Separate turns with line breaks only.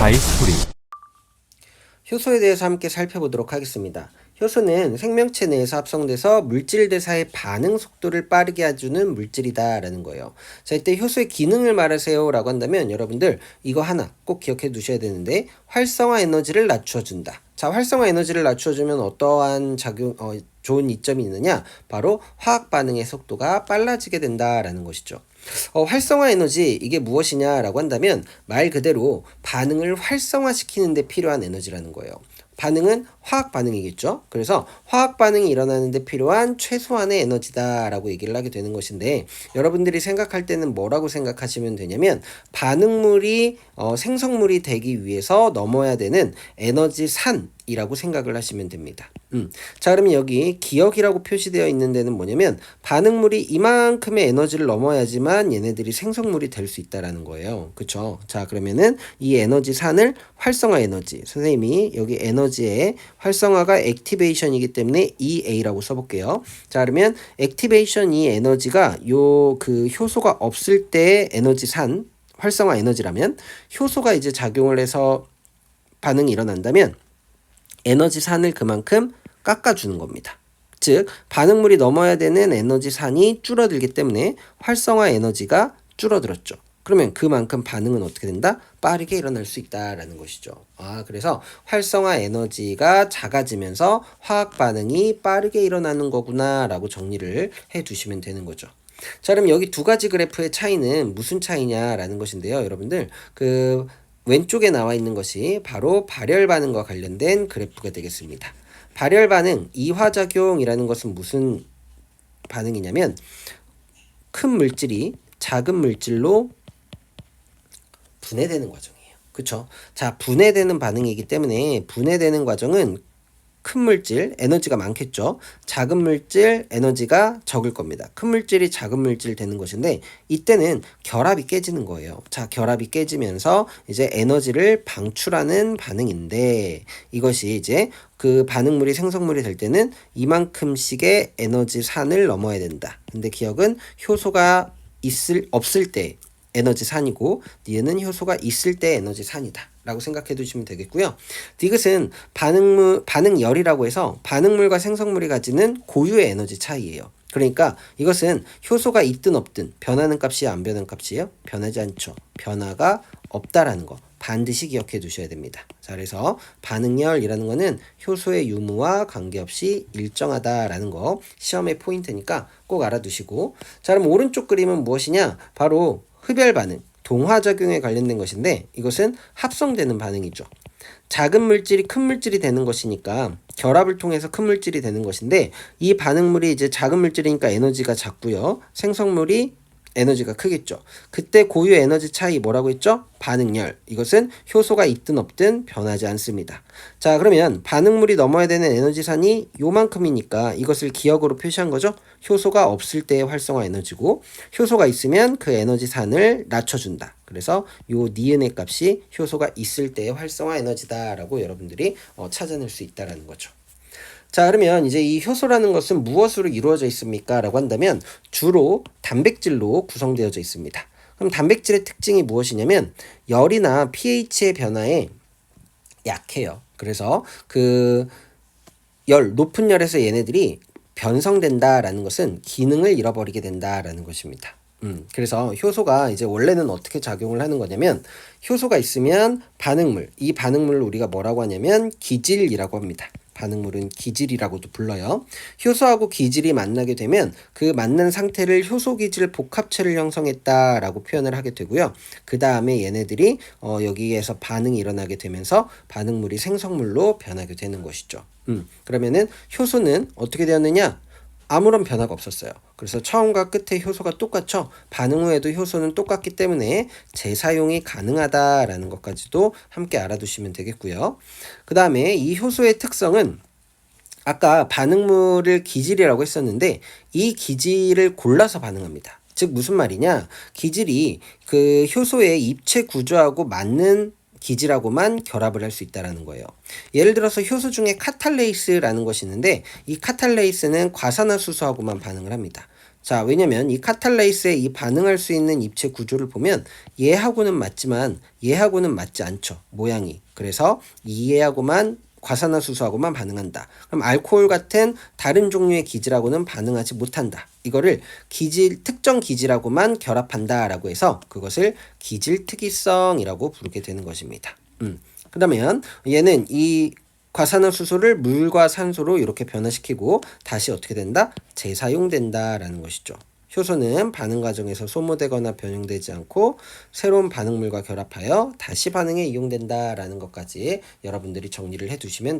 다이스토리.
효소에 대해서 함께 살펴보도록 하겠습니다. 효소는 생명체 내에서 합성돼서 물질 대사의 반응 속도를 빠르게 해주는 물질이다 라는 거예요. 자, 이때 효소의 기능을 말하세요 라고 한다면 여러분들 이거 하나 꼭 기억해 두셔야 되는데, 활성화 에너지를 낮춰준다. 자, 활성화 에너지를 낮춰주면 어떠한 좋은 이점이 있느냐? 바로 화학 반응의 속도가 빨라지게 된다라는 것이죠. 활성화 에너지, 이게 무엇이냐라고 한다면 말 그대로 반응을 활성화시키는 데 필요한 에너지라는 거예요. 반응은 화학 반응이겠죠. 그래서 화학 반응이 일어나는 데 필요한 최소한의 에너지다라고 얘기를 하게 되는 것인데, 여러분들이 생각할 때는 뭐라고 생각하시면 되냐면, 반응물이 생성물이 되기 위해서 넘어야 되는 에너지 산이라고 생각을 하시면 됩니다. 자, 그러면 여기 기억이라고 표시되어 있는 데는 뭐냐면, 반응물이 이만큼의 에너지를 넘어야지만 얘네들이 생성물이 될 수 있다라는 거예요. 그쵸? 자, 그러면은 이 에너지 산을 활성화 에너지, 선생님이 여기 에너지의 활성화가 액티베이션이기 때문에 EA라고 써볼게요. 자, 그러면 액티베이션 이 에너지가 그 효소가 없을 때의 에너지 산, 활성화 에너지라면, 효소가 이제 작용을 해서 반응이 일어난다면 에너지 산을 그만큼 깎아주는 겁니다. 즉, 반응물이 넘어야 되는 에너지 산이 줄어들기 때문에 활성화 에너지가 줄어들었죠. 그러면 그만큼 반응은 어떻게 된다? 빠르게 일어날 수 있다라는 것이죠. 그래서 활성화 에너지가 작아지면서 화학 반응이 빠르게 일어나는 거구나 라고 정리를 해 두시면 되는 거죠. 자, 그럼 여기 두 가지 그래프의 차이는 무슨 차이냐라는 것인데요. 여러분들, 왼쪽에 나와 있는 것이 바로 발열 반응과 관련된 그래프가 되겠습니다. 발열 반응, 이화작용이라는 것은 무슨 반응이냐면, 큰 물질이 작은 물질로 분해되는 과정이에요. 그쵸? 자, 분해되는 반응이기 때문에 분해되는 과정은 큰 물질 에너지가 많겠죠. 작은 물질 에너지가 적을 겁니다. 큰 물질이 작은 물질 되는 것인데, 이때는 결합이 깨지는 거예요. 자, 결합이 깨지면서 이제 에너지를 방출하는 반응인데, 이것이 이제 그 반응물이 생성물이 될 때는 이만큼씩의 에너지 산을 넘어야 된다. 근데 기억은 효소가 없을 때 에너지 산이고, 니은은 효소가 있을 때 에너지 산이다 라고 생각해 두시면 되겠고요. 디귿은 반응열이라고 해서 반응물과 생성물이 가지는 고유의 에너지 차이예요. 그러니까 이것은 효소가 있든 없든 변하는 값이야, 안 변하는 값이에요? 변하지 않죠. 변화가 없다라는 거 반드시 기억해 두셔야 됩니다. 자, 그래서 반응열이라는 거는 효소의 유무와 관계없이 일정하다라는 거 시험의 포인트니까 꼭 알아두시고, 자, 그럼 오른쪽 그림은 무엇이냐? 바로 흡열 반응, 동화작용에 관련된 것인데, 이것은 합성되는 반응이죠. 작은 물질이 큰 물질이 되는 것이니까 결합을 통해서 큰 물질이 되는 것인데, 이 반응물이 이제 작은 물질이니까 에너지가 작고요. 생성물이 에너지가 크겠죠. 그때 고유 에너지 차이 뭐라고 했죠? 반응열. 이것은 효소가 있든 없든 변하지 않습니다. 자, 그러면 반응물이 넘어야 되는 에너지산이 요만큼이니까 이것을 기억으로 표시한 거죠. 효소가 없을 때의 활성화 에너지고, 효소가 있으면 그 에너지산을 낮춰준다. 그래서 요 니은의 값이 효소가 있을 때의 활성화 에너지다라고 여러분들이 찾아낼 수 있다라는 거죠. 자, 그러면 이제 이 효소라는 것은 무엇으로 이루어져 있습니까? 라고 한다면 주로 단백질로 구성되어져 있습니다. 그럼 단백질의 특징이 무엇이냐면, 열이나 pH의 변화에 약해요. 그래서 높은 열에서 얘네들이 변성된다라는 것은 기능을 잃어버리게 된다라는 것입니다. 그래서 효소가 이제 원래는 어떻게 작용을 하는 거냐면, 효소가 있으면 이 반응물을 우리가 뭐라고 하냐면 기질이라고 합니다. 반응물은 기질이라고도 불러요. 효소하고 기질이 만나게 되면 그 만난 상태를 효소기질 복합체를 형성했다라고 표현을 하게 되고요. 그 다음에 얘네들이 여기에서 반응이 일어나게 되면서 반응물이 생성물로 변하게 되는 것이죠. 그러면은 효소는 어떻게 되었느냐? 아무런 변화가 없었어요. 그래서 처음과 끝에 효소가 똑같죠. 반응 후에도 효소는 똑같기 때문에 재사용이 가능하다라는 것까지도 함께 알아두시면 되겠고요. 그 다음에 이 효소의 특성은, 아까 반응물을 기질이라고 했었는데 이 기질을 골라서 반응합니다. 즉 무슨 말이냐? 기질이 그 효소의 입체 구조하고 맞는 기질하고만 결합을 할 수 있다는 거예요. 예를 들어서 효소 중에 카탈레이스라는 것이 있는데, 이 카탈레이스는 과산화수소하고만 반응을 합니다. 자, 왜냐면 이 카탈레이스에 이 반응할 수 있는 입체 구조를 보면 얘하고는 맞지만 얘하고는 맞지 않죠. 모양이. 그래서 이 얘하고만 과산화수소하고만 반응한다. 그럼 알코올 같은 다른 종류의 기질하고는 반응하지 못한다. 이거를 기질, 특정 기질하고만 결합한다라고 해서 그것을 기질특이성이라고 부르게 되는 것입니다. 그러면 얘는 이 과산화수소를 물과 산소로 이렇게 변화시키고 다시 어떻게 된다? 재사용된다라는 것이죠. 효소는 반응 과정에서 소모되거나 변형되지 않고 새로운 반응물과 결합하여 다시 반응에 이용된다라는 것까지 여러분들이 정리를 해두시면